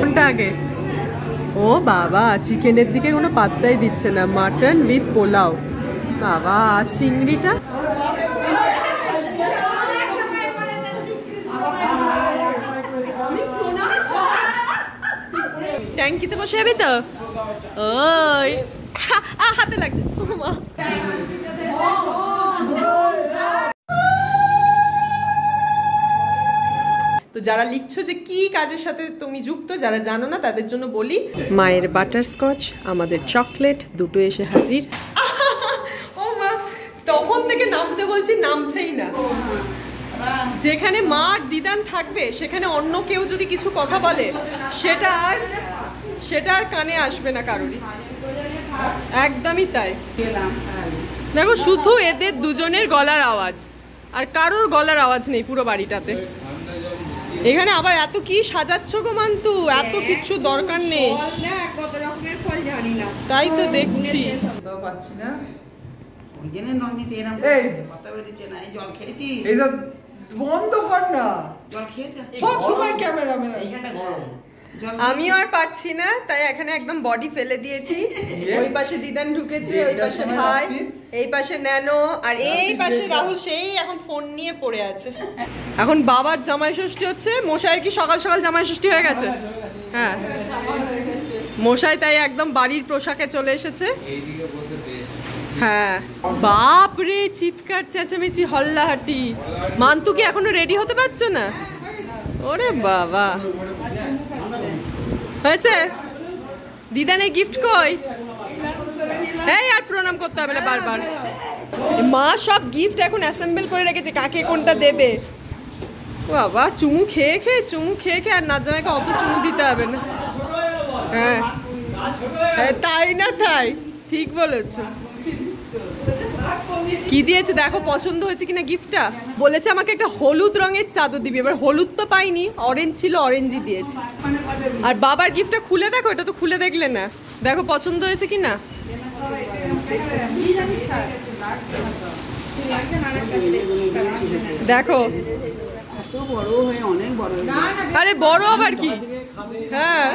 কোনটা আগে? ও বাবা, চিকেনের দিকে কোনো পাত্তাই দিচ্ছে না। Mutton with pulao. বাবা, চিংড়িটা ট্যাঙ্কিতে বসে যাবি তো? ওই হাতে লাগছে। তো যারা লিখছো যে কি কাজের সাথে তুমি যুক্ত, যারা জানো না তাদের জন্য বলি, মায়ের বাটারস্কচ, আমাদের চকলেট দুটো এসে হাজির। ও মা, তখন থেকে নামতে বলছি, নামছেই না। যেখানে মা আর দিদান থাকবে সেখানে অন্য কেউ যদি কিছু কথা বলে সেটা আর কানে আসবে না কারোরই। একদমই তাই। দেখো, শুধু এদের দুজনের গলার আওয়াজ, আর কারোর গলার আওয়াজ নেই পুরো বাড়িটাতে। এখানে আবার এত কি সাজাচ্ছ গো মান্তু, এত কিছু দরকার নেই। তাই তো দেখছি। আমিও আর পারছি না, তাই এখানে একদম বডি ফেলে দিয়েছি। ওই পাশে দিদান ঢুকেছে, ওই পাশে ভাই, এই পাশে ন্যানো, আর এই পাশে রাহুল সেই এখন ফোন নিয়ে পড়ে আছে। এখন বাবার জামাই ষষ্ঠী হচ্ছে। মশাইয়ের কি সকাল সকাল জামাই ষষ্ঠী হয়ে গেছে? হ্যাঁ, মশাই তাই একদম বাড়ির পোশাকে চলে এসেছে। হ্যাঁ, বাপ রে, চিৎকার চেঁচামেচি হল্লাহাটি। মান্তু কি এখনো রেডি হতে পারছো না? ওরে বাবা, হয়েছে? দিদানের গিফট কই? এই আর প্রণাম করতে হবে না বারবার। মা সব গিফট এখন অ্যাসেম্বল করে রেখেছে, কাকে কোনটা দেবে। বাবা, চুমু খেয়ে খেয়ে আর না জামাইকে অত চুমু দিতে হবে না। হ্যাঁ, তাই না? তাই ঠিক বলেছো। কি দিয়েছে দেখো, পছন্দ হয়েছে কিনা গিফটটা। বলেছে আমাকে একটা হলুদ রঙের চাদর দিবি। এবার হলুদ তো পাইনি, অরেঞ্জ ছিল, অরেঞ্জই দিয়েছে। আর বাবার গিফটটা খুলে দেখো, এটা তো খুলে দেখলে না। দেখো পছন্দ হয়েছে কিনা। দেখো, আরে বড় আবার কি? হ্যাঁ,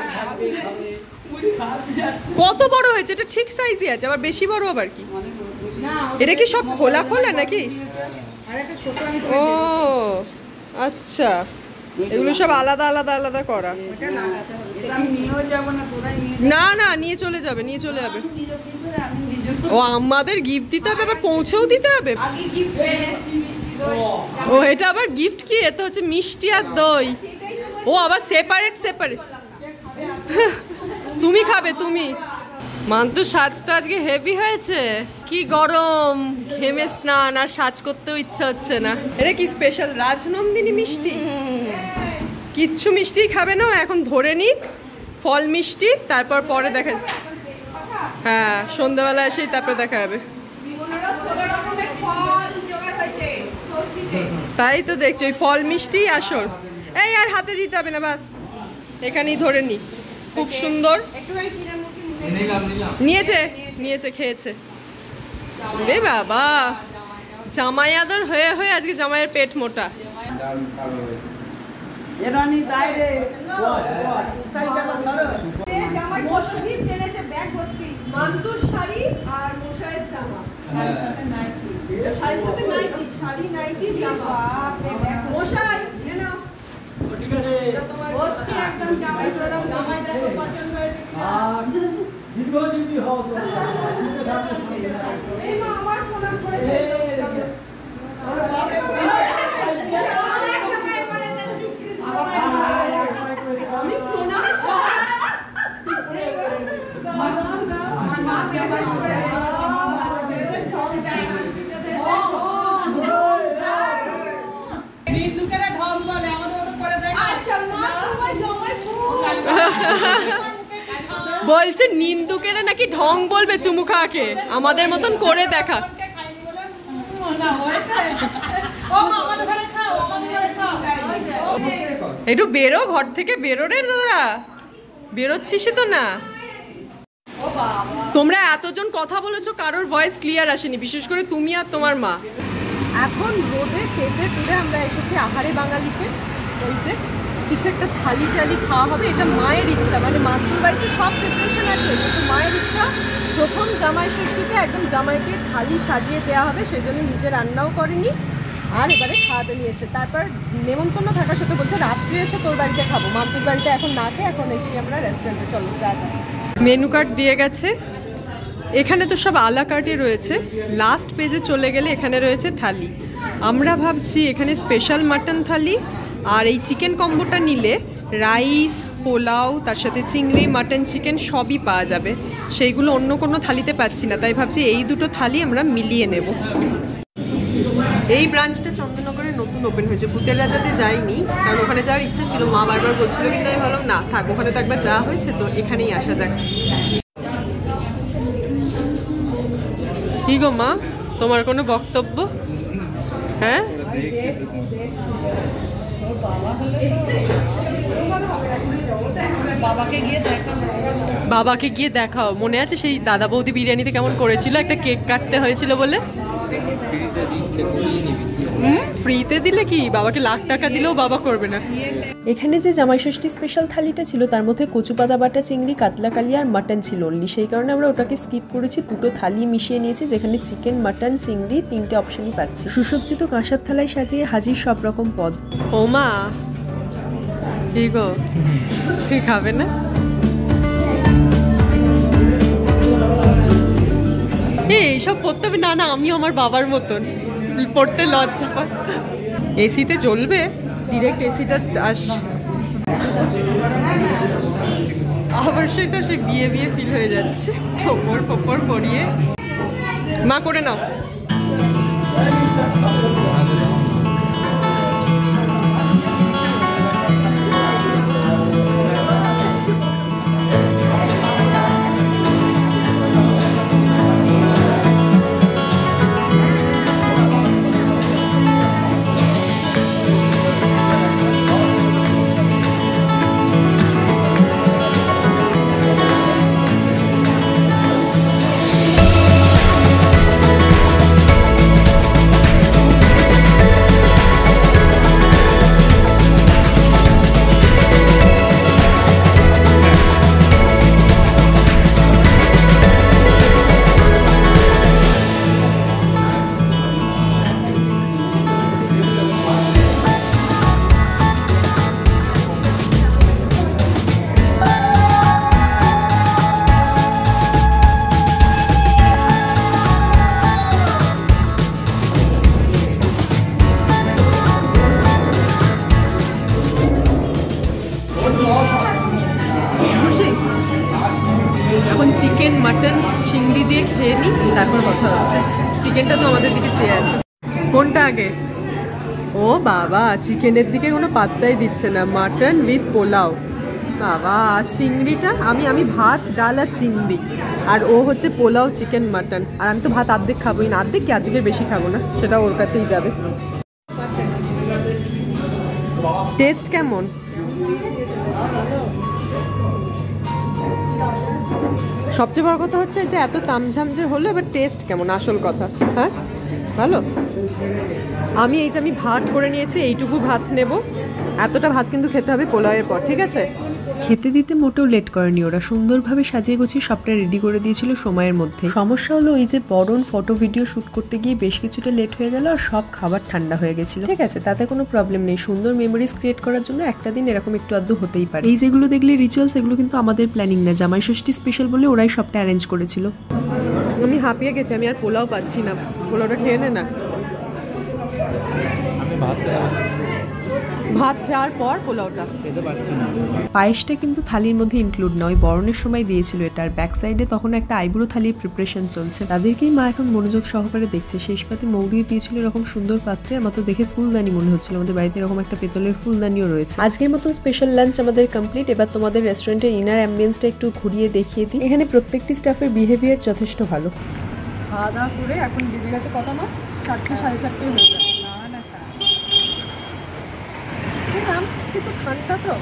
কত বড় হয়েছে, এটা ঠিক সাইজই আছে, আবার বেশি বড় আবার কি? এটা কি সব খোলা খোলা নাকি? ও আচ্ছা, এগুলো সব আলাদা আলাদা আলাদা করা। না না, নিয়ে চলে যাবে। ও, আমাদের গিফট দিতে হবে, আবার পৌঁছেও দিতে হবে। ও, এটা আবার গিফট কি? এটা হচ্ছে মিষ্টি আর দই। ও আবার সেপারেট। তুমি খাবে তুমি? মান্তু, সাজ তো আজকে হেভি হয়েছে। কি গরম, ঘেমে স্নান, আর সাজ করতেও ইচ্ছা হচ্ছে না। এটা কি স্পেশাল রাজনন্দিনী মিষ্টি? কিচ্ছু মিষ্টি খাবে না এখন, ধরে নি ফল মিষ্টি, তারপর পরে দেখা। হ্যাঁ, সন্ধ্যাবেলা এসেই তারপরে দেখা যাবে। তাই তো দেখছি, ওই ফল মিষ্টি আসল। এই আর হাতে দিতে হবে না, বাস এখানেই ধরে নি। খুব সুন্দর। নিয়েছে খেয়েছে। রে বাবা, জামাই আদর হয়ে হয়ে আজকে জামাইয়ের পেট মোটা। মান্তুর শাড়ি আর মশাইয়ের জামা, শাড়ির সাথে নাইটি, শাড়ি নাইটি জামা। মশাই নাও, ঠিক আছে। একদম জামাই দেখো পছন্দ হয়েছে দীর্ঘজীবী হও। এই মা আমার প্রণাম করে আমি প্রণাম বলছে নিন্দুকেরা নাকি ঢং বলবে চুমু খাকে, আমাদের মতন করে দেখা। একটু বেরো ঘর থেকে, বেরো রে দাদা, বেরোচ্ছিস তো না। তোমরা এতজন কথা বলেছো, কারোর ভয়েস ক্লিয়ার আসেনি, বিশেষ করে তুমি আর তোমার মা। এখন রোদে খেতে তুলে আমরা এসেছি আহারে বাঙালিতে। ওই যে কিছু একটা থালি টালি খাওয়া হবে। এটা মায়ের ইচ্ছা, মানে মাতৃ বাড়িতে সব প্রিপারেশন আছে, কিন্তু মায়ের ইচ্ছা প্রথম জামাই ষষ্ঠীতে একদম জামাইকে থালি সাজিয়ে দেওয়া হবে, সেই জন্য নিজে রান্নাও করেনি। আর এবারে খাওয়াতে নিয়ে এসে তারপর নেমন্তন্ন থাকার সাথে বলছে রাত্রে এসে তোর বাড়িতে খাবো, মাতৃ বাড়িতে এখন না খেয়ে এখন এসে আমরা রেস্টুরেন্টে চলো যা যা। মেনু কার্ড দিয়ে গেছে, এখানে তো সব আলা কার্টে রয়েছে। লাস্ট পেজে চলে গেলে এখানে রয়েছে থালি। আমরা ভাবছি এখানে স্পেশাল মাটন থালি আর এই চিকেন কম্বোটা নিলে রাইস, পোলাও, তার সাথে চিংড়ি, মাটন, চিকেন সবই পাওয়া যাবে। সেইগুলো অন্য কোনো থালিতে পাচ্ছি না, তাই ভাবছি এই দুটো থালি আমরা মিলিয়ে নেব। এই ব্রাঞ্চটা চন্দননগরে নতুন ওপেন হয়েছে, ভূতের রাজাতে যাইনি কারণ ওখানে যাওয়ার ইচ্ছা ছিল, মা বারবার বলছিল, কিন্তু আমি ভাবলাম না থাক, ওখানে তো একবার যাওয়া হয়েছে তো এখানেই আসা যাক। কি গো মা, তোমার কোনো বক্তব্য? হ্যাঁ, বাবাকে গিয়ে দেখাও। মনে আছে সেই দাদা বৌদি বিরিয়ানিতে কেমন করেছিল, একটা কেক কাটতে হয়েছিল বলে? ফ্রিতে দিলে কি, বাবাকে লাখ টাকা দিলেও বাবা করবে না। এখানে যে জামাই ষষ্ঠী স্পেশাল থালিটা ছিল তার মধ্যে কচু পাতা বাটা চিংড়ি, কাতলা কালিয়া আর মাটন ছিল অনলি, সেই কারণে আমরা ওটাকে স্কিপ করেছি। দুটো থালি মিশিয়ে নিয়েছি, যেখানে চিকেন, মাটন, চিংড়ি তিনটে অপশনই পাচ্ছি। সুসজ্জিত কাঁসার থালায় সাজিয়ে হাজির সব রকম পদ। ও মা, কি গো, তুই খাবে না? এইসব পড়তে হবে না, না আমিও আমার বাবার মতন পড়তে লজ্জা পাই। এসিতে জ্বলবে, ডিরেক্ট এসিটা আস, অবশ্যই তো সে বিয়ে বিয়ে ফিল হয়ে যাচ্ছে, ঠোপর ফোপর পরিয়ে। মা করে নাও। এখন চিকেন, মাটন, চিংড়ি দিয়ে খেয়ে নিই, তারপর কথা হচ্ছে। চিকেনটা তো আমাদের দিকে চেয়ে আছে। কোনটা আগে? ও বাবা, চিকেনের দিকে কোনো পাত্তাই দিচ্ছে না। মাটন উইথ পোলাও, বাবা। চিংড়িটা আমি ভাত, ডাল আর চিংড়ি, আর ও হচ্ছে পোলাও, চিকেন, মাটন। আর আমি তো ভাত অর্ধেক খাবোই না, অর্ধেক কি অর্ধেকের বেশি খাবো না, সেটা ওর কাছেই যাবে। টেস্ট কেমন? সবচেয়ে বড় কথা হচ্ছে যে এত তামঝাম যে হলো, এবার টেস্ট কেমন আসল কথা। হ্যাঁ ভালো। আমি এই যে আমি ভাত করে নিয়েছি, এইটুকু ভাত নেব। এতটা ভাত কিন্তু খেতে হবে পোলাওয়ের পর, ঠিক আছে? খেতে দিতে মোটেও লেট করেনি ওরা, সুন্দরভাবে সাজিয়ে গুছিয়ে সবটা রেডি করে দিয়েছিল সময়ের মধ্যে। সমস্যা হলো এই যে বরণ ফটো ভিডিও শুট করতে গিয়ে বেশ কিছুটা লেট হয়ে গেল, আর সব খাবার ঠান্ডা হয়ে গেছিল। ঠিক আছে, তাতে কোনো প্রবলেম নেই, সুন্দর মেমোরিজ ক্রিয়েট করার জন্য একটা দিন এরকম একটু আধটু হতেই পারে। এই যেগুলো দেখলে রিচুয়ালস, এগুলো কিন্তু আমাদের প্ল্যানিং না, জামাই ষষ্ঠী স্পেশাল বলে ওরাই সবটা অ্যারেঞ্জ করেছিল। আমি হাঁপিয়ে গেছি, আমি আর পোলাও পাচ্ছি না। পোলাওটা খেয়ে নে না। ভাত খাওয়ার পর পোলাওটা খেতে পারছি না। পায়েসটা কিন্তু থালির মধ্যে ইনক্লুড নয়, বরণের সময় দিয়েছিল এটা। আর ব্যাক সাইডে তখন একটা আইবুড়ো থালির প্রিপারেশন চলছে, তাদেরকেই মা এখন মনোযোগ সহকারে দেখছে। শেষ পাতে মৌরিও দিয়েছিল এরকম সুন্দর পাত্রে, আমার তো দেখে ফুলদানি মনে হচ্ছিল। আমাদের বাড়িতে এরকম একটা পেতলের ফুলদানিও রয়েছে। আজকের মতন স্পেশাল লাঞ্চ আমাদের কমপ্লিট। এবার তোমাদের রেস্টুরেন্টের ইনার অ্যাম্বিয়েন্সটা একটু ঘুরিয়ে দেখিয়ে দিই। এখানে প্রত্যেকটি স্টাফের বিহেভিয়ার যথেষ্ট ভালো। খাওয়া দাওয়া করে এখন বেজে গেছে কটা, না 4টে 4:30 হয়ে যাবে। কিন্তু ঠান্ডা তো,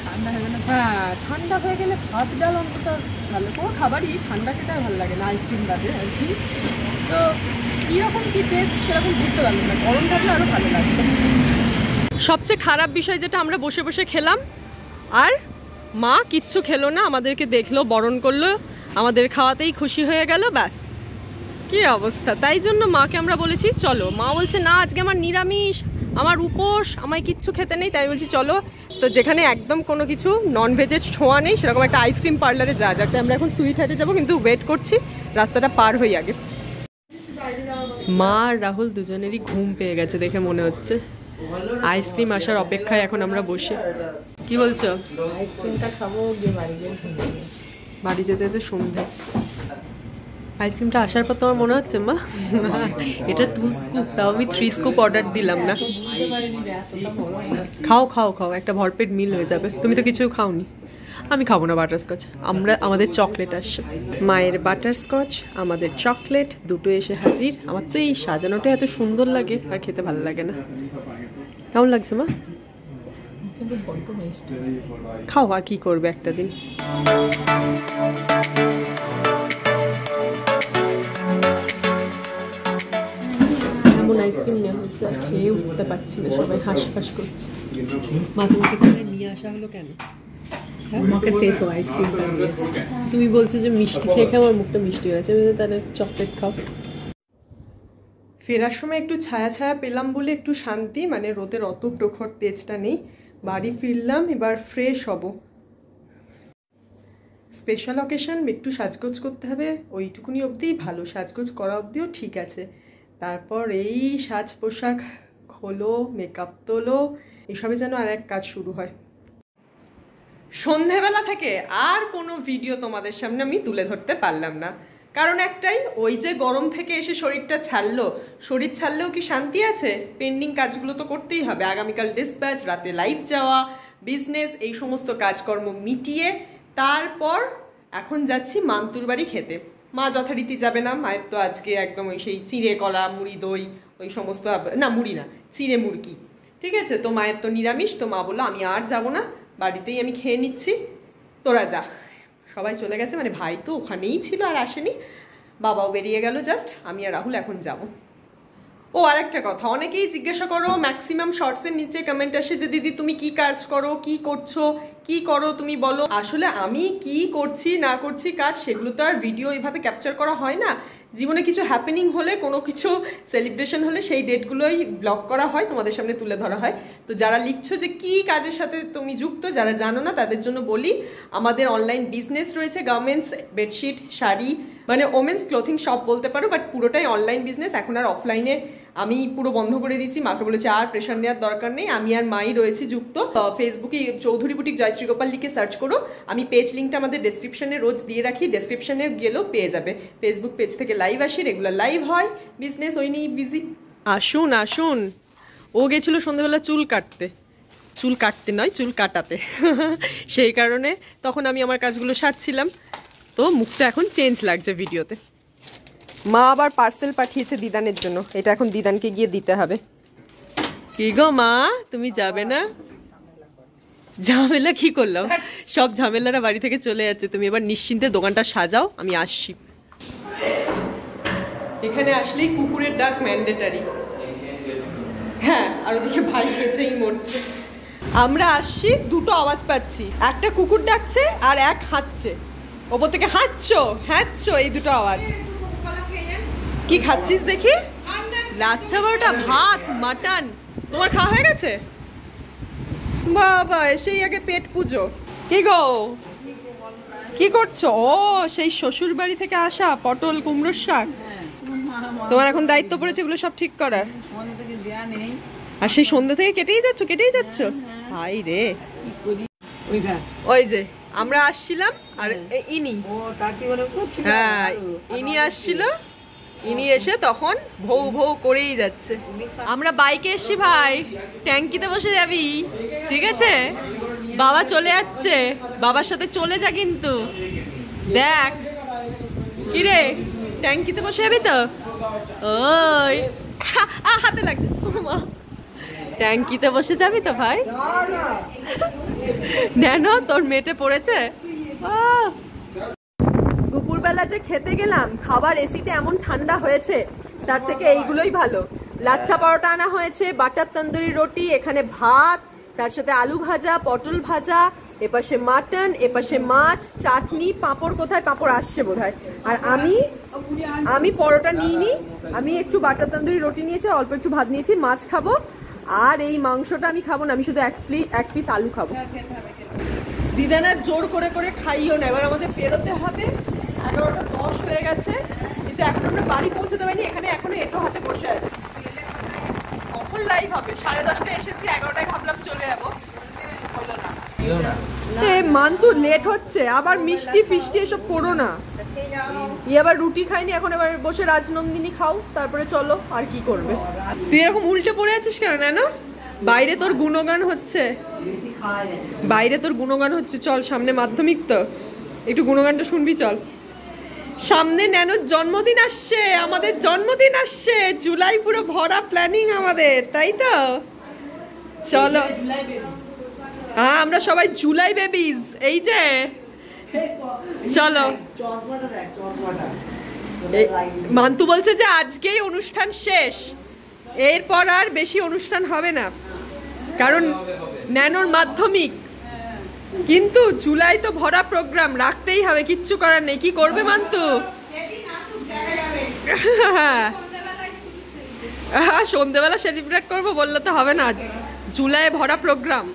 ঠান্ডা হয়ে গেলে, হ্যাঁ ঠান্ডা হয়ে গেলে ভাত ডাল অন্তত ভালো। কোনো খাবারই ঠান্ডা খেতে আর ভালো লাগে না, আইসক্রিম বাদে আর কি। তো কীরকম কী টেস্ট সেরকম বুঝতে পারলাম না, গরম থাকলে আরও ভালো লাগবে। সবচেয়ে খারাপ বিষয় যেটা আমরা বসে বসে খেলাম আর মা কিচ্ছু খেলো না, আমাদেরকে দেখলো, বরণ করলো, আমাদের খাওয়াতেই খুশি হয়ে গেল, ব্যাস কি অবস্থা। তাই জন্য মাকে আমরা বলেছি চলো, মা বলছে না আজকে আমার নিরামিষ, আমার উপোস, আমায় কিচ্ছু খেতে নেই। তাই বলছি চলো, তো যেখানে একদম কোনো কিছু নন ভেজের ছোঁয়া নেই সেরকম একটা আইসক্রিম পার্লারে যাতে আমরা এখন সুইট হাটে যাবো, কিন্তু ওয়েট করছি রাস্তাটা পার হই আগে। মা আর রাহুল দুজনেরই ঘুম পেয়ে গেছে দেখে মনে হচ্ছে, আইসক্রিম আসার অপেক্ষায় এখন আমরা বসে। কি বলছো? আইসক্রিমটা খাবো, গিয়ে বাড়ি গিয়ে বাড়ি যেতে যেতে সন্ধ্যে। আইসক্রিমটা আসার পর তোমার মনে হচ্ছে মা এটা 2 স্কুপ, তাও আমি 3 স্কুপ অর্ডার দিলাম না। খাও খাও খাও, একটা ভরপেট মিল হয়ে যাবে। তুমি তো কিছু খাওনি। আমি খাবো না বাটারস্কচ, আমাদের চকলেট আসছে। মায়ের বাটারস্কচ, আমাদের চকলেট, দুটো এসে হাজির। আমার তো এই সাজানোটা এত সুন্দর লাগে আর খেতে ভালো লাগে না। কেমন লাগছে মা? খাও, আর কি করবে একটা দিন। এমন আইসক্রিম নেওয়া হচ্ছে আর খেয়ে উঠতে পারছি না, সবাই হাঁসফাঁস করছে। মা তোমাকে তাহলে নিয়ে আসা হলো কেন? আমাকে তেতো আইসক্রিমটা দিয়েছে। তুমি বলছো যে মিষ্টি খেয়ে খেয়ে আমার মুখটা মিষ্টি হয়েছে, তাহলে চকলেট খাও। ফেরার সময় একটু ছায়া ছায়া পেলাম বলে একটু শান্তি, মানে রোদের অত প্রখর তেজটা নেই। বাড়ি ফিরলাম, এবার ফ্রেশ হব। স্পেশাল অকেশন, একটু সাজগোজ করতে হবে, ওইটুকুনি অবধি ভালো, সাজগোজ করা অবধিও ঠিক আছে। তারপর এই সাজ পোশাক খোলো, মেকআপ তোলো, এসবে যেন আর এক কাজ শুরু হয়। সন্ধেবেলা থেকে আর কোনো ভিডিও তোমাদের সামনে আমি তুলে ধরতে পারলাম না, কারণ একটাই, ওই যে গরম থেকে এসে শরীরটা ছাড়লো। শরীর ছাড়লেও কি শান্তি আছে? পেন্ডিং কাজগুলো তো করতেই হবে। আগামীকাল ডিসপ্যাচ, রাতে লাইভ যাওয়া, বিজনেস, এই সমস্ত কাজকর্ম মিটিয়ে তারপর এখন যাচ্ছি মান্তুর বাড়ি খেতে। মা যথারীতি যাবে না, মায়ের তো আজকে একদম ওই সেই চিঁড়ে কলা, মুড়ি দই, ওই সমস্ত, না মুড়ি না, চিঁড়ে মুরগি, ঠিক আছে। তো মায়ের তো নিরামিষ, তো মা বললো আমি আর যাবো না, বাড়িতেই আমি খেয়ে নিচ্ছি, তোরা যা। সবাই চলে গেছে, মানে ভাই তো ওখানেই ছিল আর আসেনি, বাবাও বেরিয়ে গেল, জাস্ট আমি আর রাহুল এখন যাব। ও আর একটা কথা, অনেকেই জিজ্ঞাসা করো, ম্যাক্সিমাম শর্টসের নিচে কমেন্ট আসে যে দিদি তুমি কি কাজ করো, কি করছো, কি করো তুমি বলো। আসলে আমি কি করছি না করছি কাজ, সেগুলো তো আর ভিডিও এইভাবে ক্যাপচার করা হয় না। জীবনে কিছু হ্যাপেনিং হলে, কোনো কিছু সেলিব্রেশন হলে সেই ডেটগুলোই ব্লগ করা হয়, তোমাদের সামনে তুলে ধরা হয়। তো যারা লিখছো যে কি কাজের সাথে তুমি যুক্ত, যারা জানো না তাদের জন্য বলি, আমাদের অনলাইন বিজনেস রয়েছে, গার্মেন্টস, বেডশিট, শাড়ি, মানে ওমেন্স ক্লোথিং শপ বলতে পারো, বাট পুরোটাই অনলাইন বিজনেস। এখন আর অফলাইনে আমি পুরো বন্ধ করে দিচ্ছি, মাকে বলেছি আর প্রেশার নেওয়ার দরকার নেই, আমি আর মাই রয়েছি যুক্ত। ফেসবুকে চৌধুরী বুটিক জয়শ্রী গোপাল লিখে সার্চ করো, আমি পেজ লিঙ্কটা আমাদের ডেসক্রিপশনে রোজ দিয়ে রাখি, ডেসক্রিপশনে গেলেও পেয়ে যাবে। ফেসবুক পেজ থেকে লাইভ আসি, রেগুলার লাইভ হয়, বিজনেস ওই নিয়ে বিজি। আসুন আসুন। ও গেছিল সন্ধ্যাবেলা চুল কাটতে নয়, চুল কাটাতে সেই কারণে তখন আমি আমার কাজগুলো সারছিলাম, তো মুখটা এখন চেঞ্জ লাগছে ভিডিওতে। মা আবার পার্সেল পাঠিয়েছে দিদানের জন্য, এটা এখন দিদানকে গিয়ে দিতে হবে। কি গো মা, তুমি যাবে না? ঝামেলা কি করলাম? সব ঝামেলারা বাড়ি থেকে চলে যাচ্ছে, তুমি এবার নিশ্চিন্তে দোকানটা সাজাও, আমি আসছি। এখানে আসলেই কুকুরের ডাক ম্যান্ডেটারি। হ্যাঁ, আর ওদিকে ভাই বেঁচেই মরছে। আমরা আসছি, দুটো আওয়াজ পাচ্ছি, একটা কুকুর ডাকছে আর এক হাঁচছে, ওপর থেকে হাঁচছো হ্যাঁচছো, এই দুটো আওয়াজ। কি খাচ্ছিস দেখি? লাচ্ছা পরোটা, ভাত, মাটন। তোমার খাওয়া হয়ে গেছে? বাবা, এসেই আগে পেট পুজো। কি গো, কি করছো? ও সেই শ্বশুর বাড়ি থেকে আসা পটল কুমড়োর শাক। তোমার এখন দায়িত্ব পড়েছে এগুলো সব ঠিক করার, আর সেই সন্ধ্যা থেকে কেটেই যাচ্ছ। হাই রে, ওই যে আমরা আসছিলাম আর ইনি, হ্যাঁ ইনি আসছিল, ইনি এসে তখন ভৌ ভৌ করেই যাচ্ছে। আমরা বাইকে এসছি ভাই, ট্যাঙ্কিতে বসে যাবি, ঠিক আছে? বাবা চলে যাচ্ছে, বাবার সাথে চলে যা কিন্তু। দেখ কিরে, ট্যাঙ্কিতে বসে যাবি তো? ওই হাতে লাগছে, ট্যাঙ্কিতে বসে যাবি তো ভাই? নেন, তোর মেটে পড়েছে। দুপুরবেলা যে খেতে গেলাম, খাবার এসিতে এমন ঠান্ডা হয়েছে, তার থেকে এইগুলোই ভালো। লাচ্ছা পরোটা আনা হয়েছে, বাটার তন্দুরি রুটি, এখানে ভাত, তার সাথে আলু ভাজা, পটল ভাজা, এপাশে মাটন, এপাশে মাছ, চাটনি, পাঁপড়, কোথায় পাঁপড় আসছে বোধহয়। আর আমি পরোটা নিইনি, আমি একটু বাটার তন্দুরি রুটি নিয়েছি, অল্প একটু ভাত নিয়েছি, মাছ খাবো। আর এই মাংসটা আমি খাবো না, আমি শুধু এক পিস আলু খাবো। দিদানার জোর করে করে খাইও না, এবার আমাদের বেরোতে হবে। 11:10 হয়ে গেছে, কিন্তু এখন আমরা বাড়ি পৌঁছতে পারিনি, এখানে এখনো এটো হাতে বসে আছি। কখন লাইভ হবে? 10:30টায় এসেছি, 11টায় ভাবলাম চলে যাবো, হলো না। মান্তু লেট হচ্ছে, আবার মিষ্টি ফিষ্টি এসব করো না। আবার রুটি খাইনি, এখন এবার বসে রাজনন্দিনী খাও, তারপরে চলো। আর কি করবে? তুই এরকম উল্টে পড়ে আছিস কেন? না বাইরে তোর গুণগান হচ্ছে, বাইরে তোর গুণগান হচ্ছে। চল, সামনে মাধ্যমিক তো, একটু গুণগানটা শুনবি। চল, সামনে ন্যানোর জন্মদিন আসছে, আমাদের জন্মদিন আসছে, জুলাই পুরো ভরা প্ল্যানিং আমাদের, তাই তো? চলো, হ্যাঁ আমরা সবাই জুলাই বেবিজ, এই যে চলো। মান্তু বলছে যে আজকেই অনুষ্ঠান শেষ, এরপর আর বেশি অনুষ্ঠান হবে না, কারণ ন্যানোর মাধ্যমিক। কিন্তু জুলাই তো ভরা প্রোগ্রাম, রাখতেই হবে, কিচ্ছু করার নেই। কি করবে মান্তু? সন্ধ্যেবেলা সেলিব্রেট করবো বললে তো হবে না, জুলাই ভরা প্রোগ্রাম।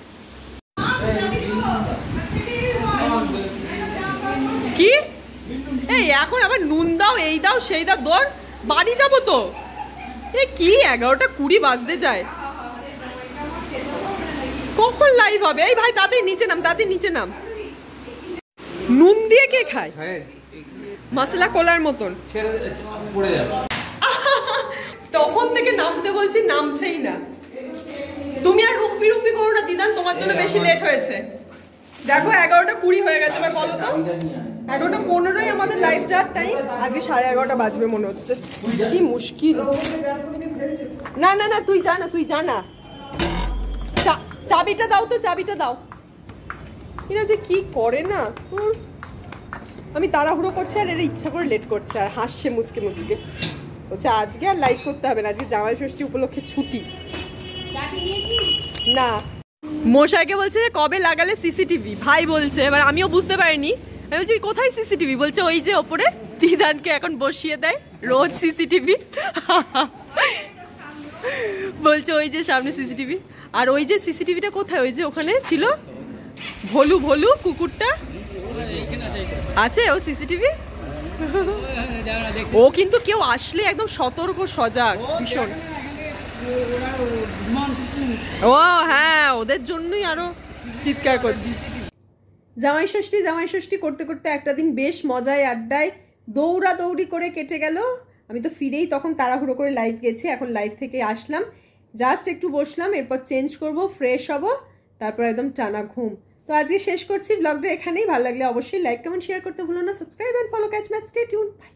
কি এই এখন আবার নুন দাও, এই দাও, সেই দাও, দৌড় বাড়ি যাবো তো। এ কি 11:20 বাজতে যায়, কখন লাইভ হবে? এই ভাই তাড়াতাড়ি নিচে নাম, তাড়াতাড়ি নিচে নাম। নুন দিয়ে কে খায়? মশলা কোলার মতন। তখন থেকে নামতে বলছি, নামছেই না। তুমি আর রুম্পি রুম্পি করো না দিদান, তোমার জন্য বেশি লেট হয়েছে। দেখো 11:20 হয়ে গেছে, এবার বলো তো। 11:15 আমাদের লাইভ যাওয়ার টাইম, আজকে 11:30 বাজবে মনে হচ্ছে। কি মুশকিল। না না না, তুই যা না, তুই যা না। চাবিটা দাও তো, চাবিটা দাও। এরা যে কি করে না তোর। আমি তাড়াহুড়ো করছি আর এরা ইচ্ছা করে লেট করছে, আর হাসছে মুচকে মুচকে। বলছে আজকে আর লাইভ করতে হবে না, আজকে জামাই ষষ্ঠী উপলক্ষে ছুটি। না, মশাইকে বলছে যে কবে লাগালে সিসিটিভি, ভাই বলছে। এবার আমিও বুঝতে পারিনি, আমি বলছি কোথায় সিসিটিভি? বলছে ওই যে ওপরে, দিদানকে এখন বসিয়ে দেয় রোজ সিসিটিভি। বলছে ওই যে সামনে সিসিটিভি। আর ওই যে সিসিটিভিটা কোথায়? ওই যে ওখানে ছিল, ভলু ভলু কুকুরটা আছে, ও সিসিটিভি। ও কিন্তু কেউ আসলে একদম সতর্ক সজাগ ভীষণ। ও হ্যাঁ, ওদের জন্যই আরো চিৎকার করছি। জামাই ষষ্ঠী করতে করতে একটা দিন বেশ মজায় আড্ডায় দৌড়াদৌড়ি করে কেটে গেল। আমি তো ফিরেই তখন তাড়াহুড়ো করে লাইভ গেছি, এখন লাইভ থেকে আসলাম, জাস্ট একটু বসলাম, এরপর চেঞ্জ করব, ফ্রেশ হব, তারপর একদম টানা ঘুম। তো আজকে শেষ করছি ব্লগটা এখানেই। ভালো লাগলে অবশ্যই লাইক কমেন্ট শেয়ার করতে ভুলো না, subscribe and follow, catch match, stay tune, by.